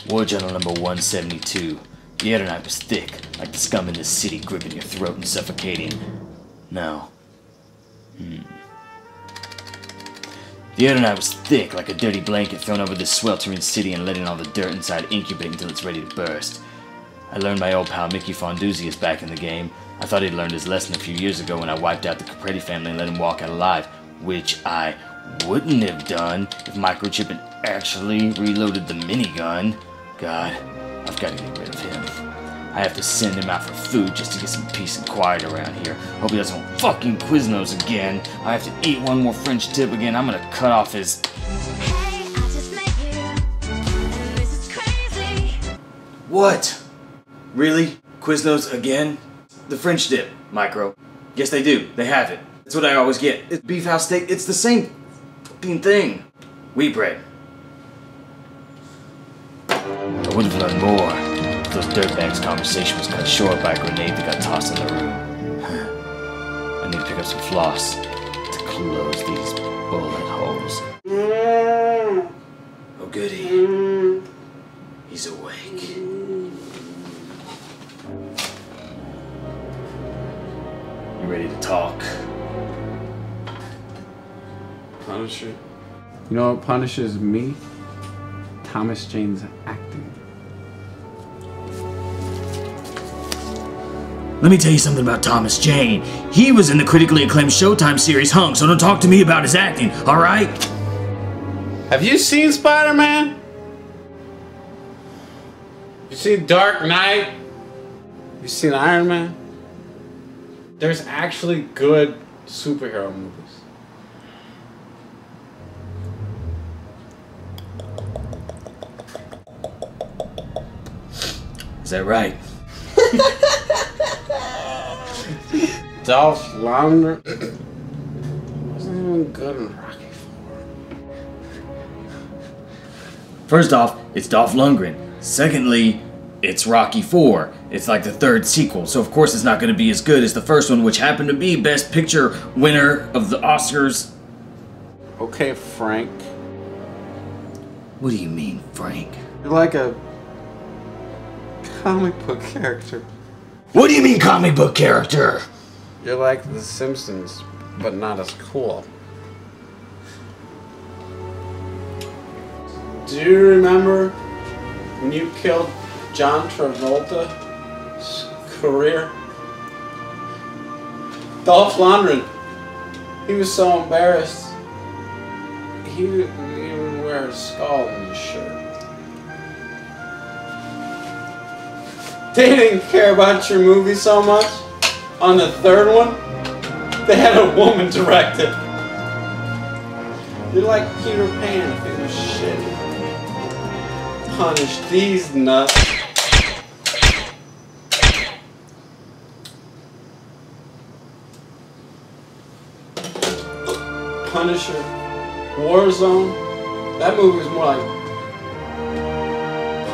War Journal number 172. The other night was thick, like the scum in this city gripping your throat and suffocating. No. The other night was thick, like a dirty blanket thrown over this sweltering city and letting all the dirt inside incubate until it's ready to burst. I learned my old pal Mickey Fonduzzi is back in the game. I thought he'd learned his lesson a few years ago when I wiped out the Capretti family and let him walk out alive, which I wouldn't have done if microchipping actually reloaded the minigun. God, I've got to get rid of him. I have to send him out for food just to get some peace and quiet around here. Hope he doesn't fucking Quiznos again. I have to eat one more French tip again. I'm gonna cut off his... Hey, I just met you, and this is crazy. What? Really? Quiznos again? The French dip, Micro. Yes, they do. They have it. That's what I always get. It's beef house steak. It's the same fucking thing. Wheat bread. I would have learned more if those dirtbags' conversation was cut short by a grenade that got tossed in the room. I need to pick up some floss to close these bullet holes. Oh goody. He's awake. You ready to talk? Punisher. You know what punishes me? Thomas Jane's acting. Let me tell you something about Thomas Jane. He was in the critically acclaimed Showtime series Hung, so don't talk to me about his acting, alright? Have you seen Spider-Man? You seen Dark Knight? You seen Iron Man? There's actually good superhero movies. Is that right? Dolph Lundgren wasn't even good in Rocky IV. First off, it's Dolph Lundgren. Secondly, it's Rocky IV. It's like the third sequel, so of course it's not going to be as good as the first one, which happened to be Best Picture winner of the Oscars. Okay, Frank. What do you mean, Frank? You're like a comic book character. What do you mean, comic book character? You're like The Simpsons, but not as cool. Do you remember when you killed John Travolta's career? Dolph Lundgren. He was so embarrassed. He didn't even wear a skull in his shirt. They didn't care about your movie so much. On the third one, they had a woman direct it. You're like Peter Pan if it was shitty. Punish these nuts. Punisher, Warzone. That movie was more like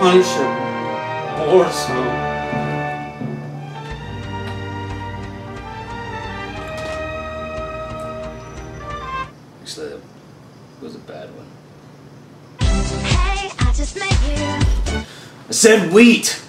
Punisher, Warzone. Actually, that was a bad one. Hey, I just met you. I said wheat!